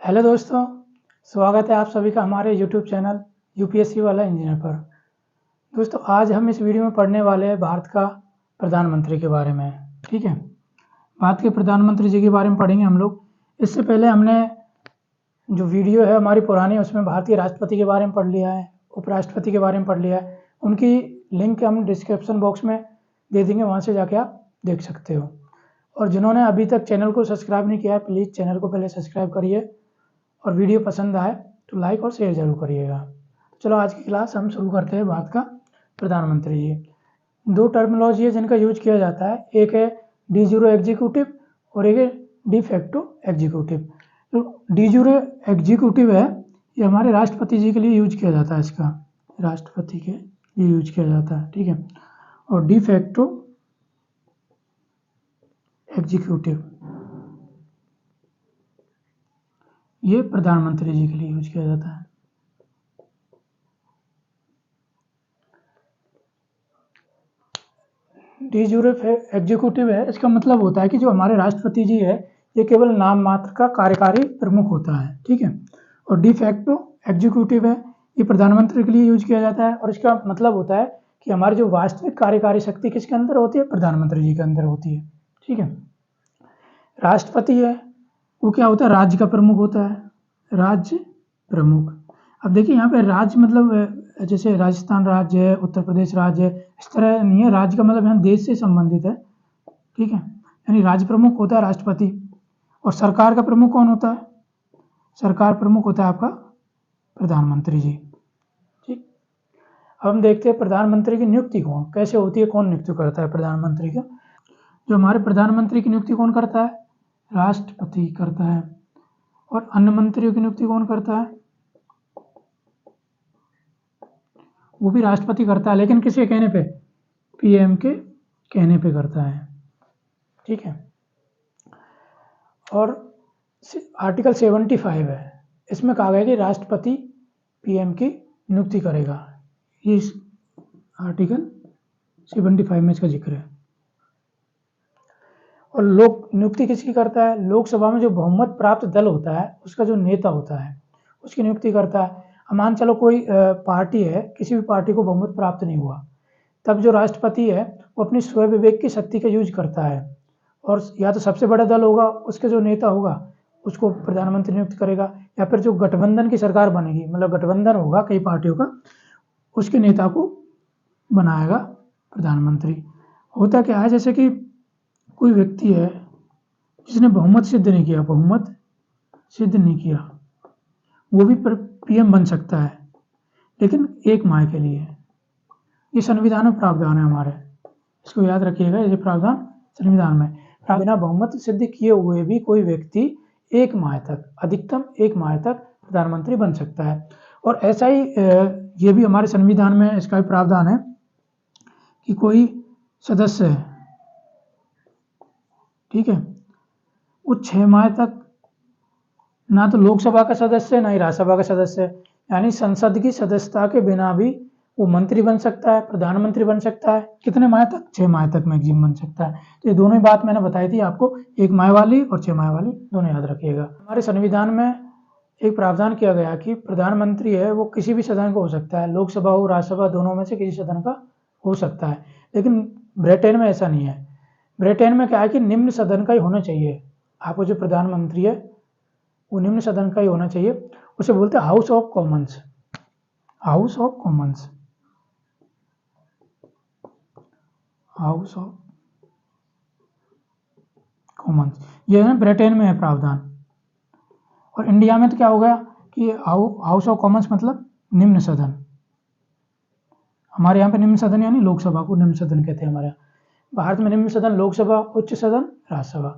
Hello दोस्तों, स्वागत है आप सभी का हमारे यूट्यूब चैनल यूपीएससी वाला इंजीनियर पर। दोस्तों, आज हम इस वीडियो में पढ़ने वाले हैं भारत का प्रधानमंत्री के बारे में। ठीक है, भारत के प्रधानमंत्री जी के बारे में पढ़ेंगे हम लोग। इससे पहले हमने जो वीडियो है हमारी पुरानी, उसमें भारतीय राष्ट्रपति के बारे में पढ़ लिया है, उपराष्ट्रपति के बारे में पढ़ लिया है। उनकी लिंक हम डिस्क्रिप्शन बॉक्स में दे देंगे, वहाँ से जाके आप देख सकते हो। और जिन्होंने अभी तक चैनल को सब्सक्राइब नहीं किया है, प्लीज़ चैनल को पहले सब्सक्राइब करिए और वीडियो पसंद आए तो लाइक और शेयर जरूर करिएगा। चलो आज की क्लास हम शुरू करते हैं। भारत का प्रधानमंत्री जी, दो टर्मिनोलॉजी है जिनका यूज किया जाता है, एक है डी ज़ीरो एग्जीक्यूटिव और एक है डी फैक्टो एग्जीक्यूटिव। तो डी ज़ीरो एग्जीक्यूटिव है, ये हमारे राष्ट्रपति जी के लिए यूज किया जाता है, इसका राष्ट्रपति के लिए यूज किया जाता है। ठीक है, और डी फैक्टो एग्जीक्यूटिव ये प्रधानमंत्री जी के लिए यूज किया जाता है। डी ज़ीरो एग्जीक्यूटिव है, इसका मतलब होता है कि जो हमारे राष्ट्रपति जी है ये केवल नाम मात्र का कार्यकारी प्रमुख होता है। ठीक है, और डी फैक्टो एग्जीक्यूटिव है, ये प्रधानमंत्री के लिए यूज किया जाता है और इसका मतलब होता है कि हमारी जो वास्तविक कार्यकारी शक्ति किसके अंदर होती है, प्रधानमंत्री जी के अंदर होती है। ठीक है, राष्ट्रपति है वो क्या होता है, राज्य का प्रमुख होता है, राज्य प्रमुख। अब देखिए यहाँ पे राज्य मतलब जैसे राजस्थान राज्य है, उत्तर प्रदेश राज्य है, इस तरह नहीं है। राज्य का मतलब यहाँ देश से संबंधित है। ठीक है, यानी राज्य प्रमुख होता है राष्ट्रपति। और सरकार का प्रमुख कौन होता है, सरकार प्रमुख होता है आपका प्रधानमंत्री जी। ठीक, अब हम देखते हैं प्रधानमंत्री की नियुक्ति कौन कैसे होती है, कौन नियुक्ति करता है प्रधानमंत्री का। जो हमारे प्रधानमंत्री की नियुक्ति कौन करता है, राष्ट्रपति करता है। और अन्य मंत्रियों की नियुक्ति कौन करता है, वो भी राष्ट्रपति करता है, लेकिन किसके कहने पे, पीएम के कहने पे करता है। ठीक है, और आर्टिकल 75 है, इसमें कहा गया कि राष्ट्रपति पीएम की नियुक्ति करेगा। ये इस आर्टिकल 75 में इसका जिक्र है। और लोक नियुक्ति किसकी करता है, लोकसभा में जो बहुमत प्राप्त दल होता है उसका जो नेता होता है उसकी नियुक्ति करता है। मान चलो कोई पार्टी है, किसी भी पार्टी को बहुमत प्राप्त नहीं हुआ, तब जो राष्ट्रपति है वो अपनी स्वयं विवेक की शक्ति का यूज करता है और या तो सबसे बड़ा दल होगा उसके जो नेता होगा उसको प्रधानमंत्री नियुक्त करेगा, या फिर जो गठबंधन की सरकार बनेगी, मतलब गठबंधन होगा कई पार्टियों का, उसके नेता को बनाएगा प्रधानमंत्री। होता क्या है, जैसे कि कोई व्यक्ति है जिसने बहुमत सिद्ध नहीं किया, बहुमत सिद्ध नहीं किया, वो भी पीएम बन सकता है, लेकिन एक माह के लिए। ये संविधान में प्रावधान है हमारे, इसको याद रखिएगा, ये प्रावधान संविधान में। बिना बहुमत सिद्ध किए हुए भी कोई व्यक्ति एक माह तक, अधिकतम एक माह तक प्रधानमंत्री बन सकता है। और ऐसा ही ये भी हमारे संविधान में इसका भी प्रावधान है कि कोई सदस्य है, ठीक है, वो 6 माह तक ना तो लोकसभा का सदस्य ना ही राज्यसभा का सदस्य, यानी संसद की सदस्यता के बिना भी वो मंत्री बन सकता है, प्रधानमंत्री बन सकता है। कितने माह तक, 6 माह तक मैक्सिमम बन सकता है। तो ये दोनों ही बात मैंने बताई थी आपको, 1 माह वाली और 6 माह वाली, दोनों याद रखिएगा। हमारे संविधान में एक प्रावधान किया गया कि प्रधानमंत्री है वो किसी भी सदन का हो सकता है, लोकसभा हो राज्यसभा, दोनों में से किसी सदन का हो सकता है। लेकिन ब्रिटेन में ऐसा नहीं है। ब्रिटेन में क्या है कि निम्न सदन का ही होना चाहिए। आपको जो प्रधानमंत्री है वो निम्न सदन का ही होना चाहिए, उसे बोलते हैं house of Commons, house of Commons, house of Commons. ये है ब्रिटेन में है प्रावधान। और इंडिया में तो क्या हो गया कि हाउस ऑफ कॉमन्स मतलब निम्न सदन। हमारे यहाँ पे निम्न सदन यानी लोकसभा को निम्न सदन कहते हैं हमारे यहाँ। भारत में निम्न सदन लोकसभा, उच्च सदन राज्यसभा।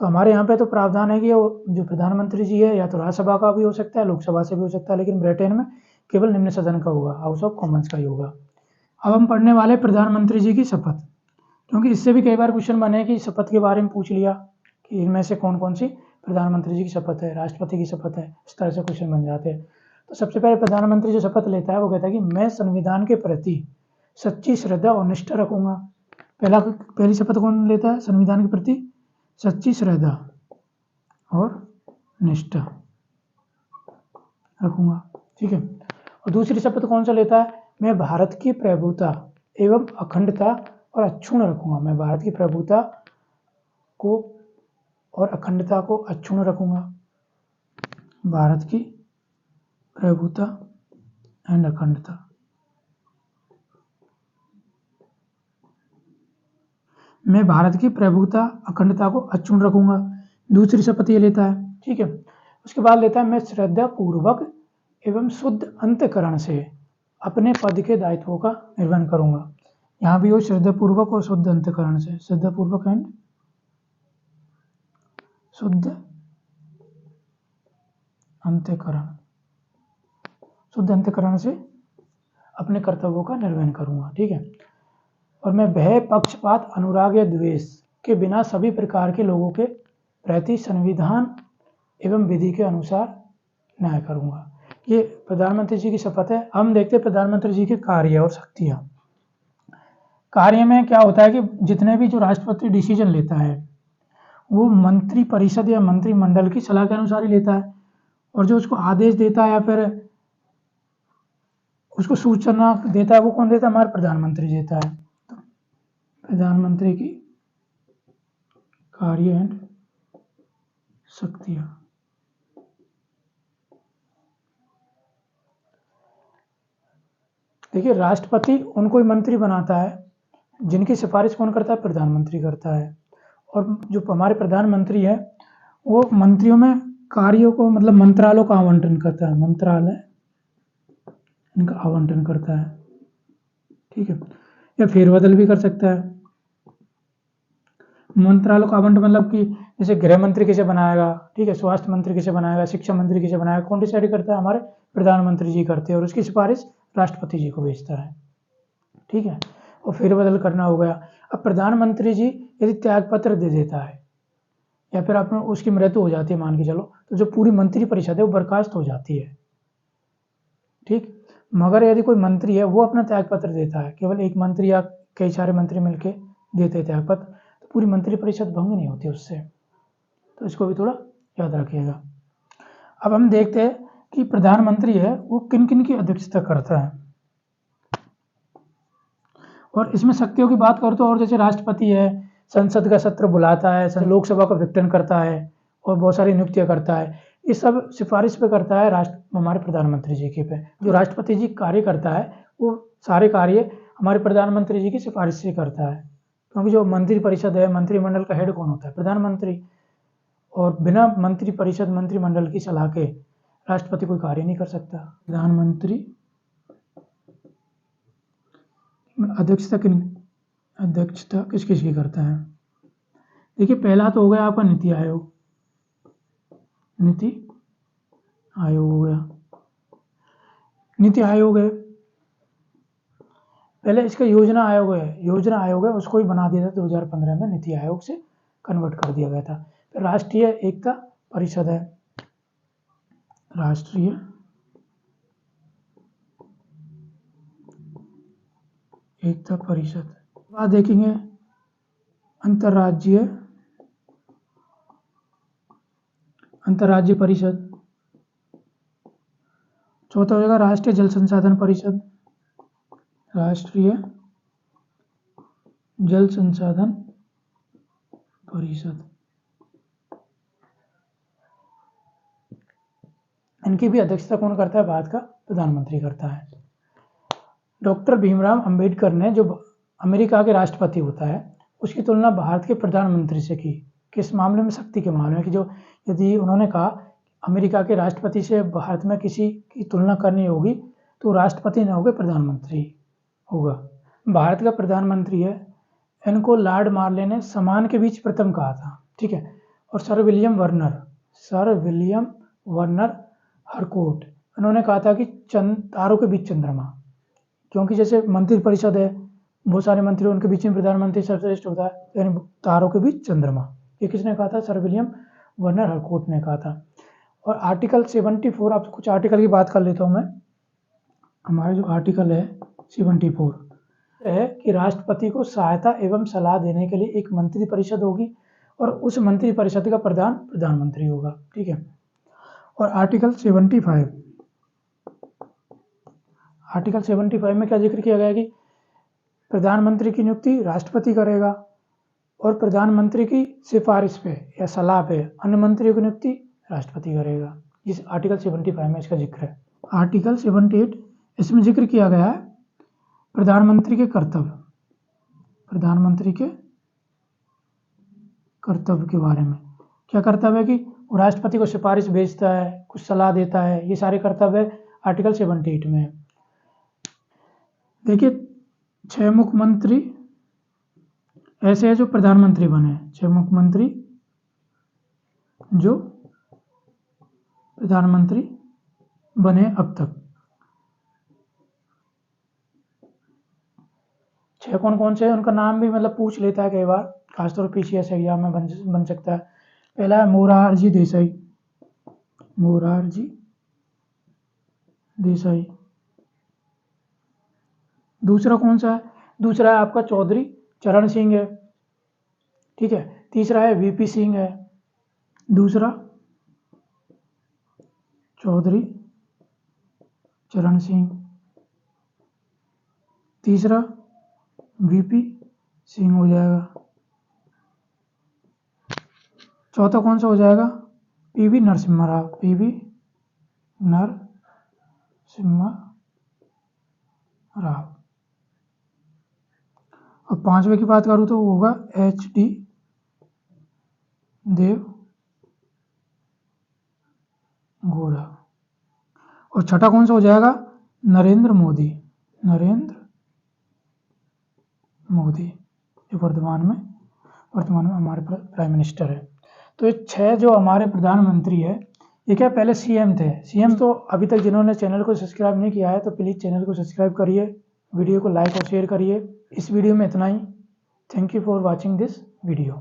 तो हमारे यहाँ पे तो प्रावधान है कि जो प्रधानमंत्री जी है या तो राज्यसभा का भी हो सकता है, लोकसभा से भी हो सकता है, लेकिन ब्रिटेन में केवल निम्न सदन का होगा, हाउस ऑफ कॉमन्स का ही होगा। अब हम पढ़ने वाले प्रधानमंत्री जी की शपथ, क्योंकि इससे भी कई बार क्वेश्चन बने कि शपथ के बारे में पूछ लिया कि इनमें से कौन कौन सी प्रधानमंत्री जी की शपथ है, राष्ट्रपति की शपथ है, इस तरह से क्वेश्चन बन जाते हैं। तो सबसे पहले प्रधानमंत्री जो शपथ लेता है वो कहता है कि मैं संविधान के प्रति सच्ची श्रद्धा और निष्ठा रखूंगा। पहली शपथ कौन लेता है, संविधान के प्रति सच्ची श्रद्धा और निष्ठा। रखूँगा, ठीक है। और दूसरी शपथ कौन सा लेता है, मैं भारत की प्रभुता एवं अखंडता और अक्षुण्ण रखूँगा, मैं भारत की प्रभुता को और अखंडता को अक्षुण्ण रखूँगा, भारत की प्रभुता एंड अखंडता, मैं भारत की प्रभुता अखंडता को अक्षुण्ण रखूँगा, दूसरी शपथ ये लेता है, ठीक है। उसके बाद लेता है मैं श्रद्धापूर्वक एवं शुद्ध अंतःकरण से अपने पद के दायित्वों का निर्वहन करूँगा, यहाँ भी वो श्रद्धापूर्वक और शुद्ध अंतःकरण से, श्रद्धापूर्वक एंड शुद्ध अंतःकरण, शुद्ध अंतःकरण से अपने कर्तव्यों का निर्वहन करूँगा, ठीक है। और मैं भय, पक्षपात, अनुराग या द्वेष के बिना सभी प्रकार के लोगों के प्रति संविधान एवं विधि के अनुसार न्याय करूँगा। ये प्रधानमंत्री जी की शपथ है। हम देखते हैं प्रधानमंत्री जी के कार्य और शक्तियाँ। कार्य में क्या होता है कि जितने भी जो राष्ट्रपति डिसीजन लेता है वो मंत्री परिषद या मंत्रिमंडल की सलाह के अनुसार ही लेता है, और जो उसको आदेश देता है या फिर उसको सूचना देता है वो कौन देता है, हमारा प्रधानमंत्री देता है। तो प्रधानमंत्री की कार्य एंड शक्तियाँ। देखिए राष्ट्रपति उनको ही मंत्री बनाता है, जिनकी सिफारिश कौन करता है, प्रधानमंत्री करता है। और जो हमारे प्रधानमंत्री है वो मंत्रियों में कार्यों को मतलब मंत्रालयों का आवंटन करता है, मंत्रालय इनका आवंटन करता है, ठीक है। या फेरबदल भी कर सकता है। मंत्रालयों का आवंटन मतलब कि जैसे गृह मंत्री किसे बनाएगा, ठीक है, स्वास्थ्य मंत्री किसे बनाएगा, शिक्षा मंत्री किसे बनाएगा, कौन डिसाइड करता है, हमारे प्रधानमंत्री जी करते हैं, और उसकी सिफारिश राष्ट्रपति जी को भेजता है, ठीक है। और फेरबदल करना हो गया। अब प्रधानमंत्री जी यदि त्यागपत्र दे देता है या फिर आप उसकी मृत्यु हो जाती है मान के चलो, तो जो पूरी मंत्री परिषद है वो बर्खास्त हो जाती है, ठीक। मगर यदि कोई मंत्री है वो अपना त्यागपत्र देता है, केवल एक मंत्री या कई सारे मंत्री मिलके देते हैं त्यागपत्र, तो पूरी मंत्री परिषद भंग नहीं होती उससे, तो इसको भी थोड़ा याद रखिएगा। अब हम देखते हैं कि प्रधानमंत्री है वो किन किन की अध्यक्षता करता है, और इसमें शक्तियों की बात करो तो और जैसे राष्ट्रपति है संसद का सत्र बुलाता है, लोकसभा का विघटन करता है और बहुत सारी नियुक्तियां करता है, ये सब सिफारिश पे करता है हमारे प्रधानमंत्री जी के पे। जो राष्ट्रपति जी कार्य करता है वो सारे कार्य हमारे प्रधानमंत्री जी की सिफारिश से करता है, क्योंकि जो मंत्री परिषद है, मंत्रिमंडल का हेड कौन होता है, प्रधानमंत्री, और बिना मंत्री परिषद मंत्रिमंडल की सलाह के राष्ट्रपति कोई कार्य नहीं कर सकता। प्रधानमंत्री अध्यक्षता किस किस की करता है, देखिए पहला तो हो गया आपका नीति आयोग, नीति आयोग हो गया, नीति आयोग है, पहले इसका योजना आयोग है, उसको ही बना दिया था 2015 में, नीति आयोग से कन्वर्ट कर दिया गया था। फिर राष्ट्रीय एकता परिषद है, राष्ट्रीय एकता परिषद। बाद देखेंगे अंतर्राज्यीय परिषद। चौथा हो जाएगा राष्ट्रीय जल संसाधन परिषद, राष्ट्रीय जल संसाधन परिषद। इनकी भी अध्यक्षता कौन करता है, भारत का प्रधानमंत्री करता है। डॉक्टर भीमराव अंबेडकर ने, जो अमेरिका के राष्ट्रपति होता है, उसकी तुलना भारत के प्रधानमंत्री से की, किस मामले में, शक्ति के मामले में, कि जो यदि उन्होंने कहा अमेरिका के राष्ट्रपति से भारत में किसी की तुलना करनी होगी तो राष्ट्रपति न होगा, प्रधानमंत्री होगा। भारत का प्रधानमंत्री है, इनको लॉर्ड मार्ले ने समान के बीच प्रथम कहा था, ठीक है। और सर विलियम वर्नर हरकोट, उन्होंने कहा था कि तारों के बीच चंद्रमा, क्योंकि जैसे मंत्री परिषद है, बहुत सारे मंत्री, उनके बीच में प्रधानमंत्री सर्वश्रेष्ठ होता है, यानी तारों के बीच चंद्रमा। ये किसने कहा था, सर विलियम वर्नर हरकोट ने कहा था। और आर्टिकल 74, आप कुछ आर्टिकल की बात कर लेता हूँ मैं। हमारा जो आर्टिकल है 74 है कि राष्ट्रपति को सहायता एवं सलाह देने के लिए एक मंत्री परिषद होगी और उस मंत्री परिषद का प्रधानमंत्री होगा, ठीक है। और आर्टिकल 75 आर्टिकल 75 में क्या जिक्र किया गया है कि प्रधानमंत्री की नियुक्ति राष्ट्रपति करेगा और प्रधानमंत्री की सिफारिश पे या सलाह पे अन्य मंत्रियों की नियुक्ति राष्ट्रपति करेगा। इस आर्टिकल 75 में इसका जिक्र है। आर्टिकल 78 इसमें जिक्र किया गया है प्रधानमंत्री के कर्तव्य, प्रधानमंत्री के कर्तव्य के बारे में। क्या कर्तव्य है कि वो राष्ट्रपति को सिफारिश भेजता है, कुछ सलाह देता है, ये सारे कर्तव्य आर्टिकल 78 में है। देखिए 6 मुख्यमंत्री ऐसे हैं जो प्रधानमंत्री बने, 6 मुख्यमंत्री जो प्रधानमंत्री बने अब तक। 6 कौन कौन से हैं उनका नाम भी मतलब पूछ लेता है कई बार, खासतौर पर PCS एग्जाम में बन सकता है। पहला है मोरारजी देसाई, मोरारजी देसाई। दूसरा कौन सा है? दूसरा है आपका चौधरी चरण सिंह है, ठीक है। तीसरा है VP सिंह है, दूसरा चौधरी चरण सिंह, तीसरा VP सिंह हो जाएगा। चौथा कौन सा हो जाएगा? PV Narasimha Rao, PV Narasimha Rao. और 5वें की बात करूँ तो वो होगा HD देव गौड़ा। और छठा कौन सा हो जाएगा? नरेंद्र मोदी, नरेंद्र मोदी जो वर्तमान में हमारे प्राइम मिनिस्टर है। तो ये 6 जो हमारे प्रधानमंत्री है, ये क्या पहले CM थे। CM तो अभी तक जिन्होंने चैनल को सब्सक्राइब नहीं किया है तो प्लीज़ चैनल को सब्सक्राइब करिए, वीडियो को लाइक और शेयर करिए। इस वीडियो में इतना ही। Thank you for watching this video.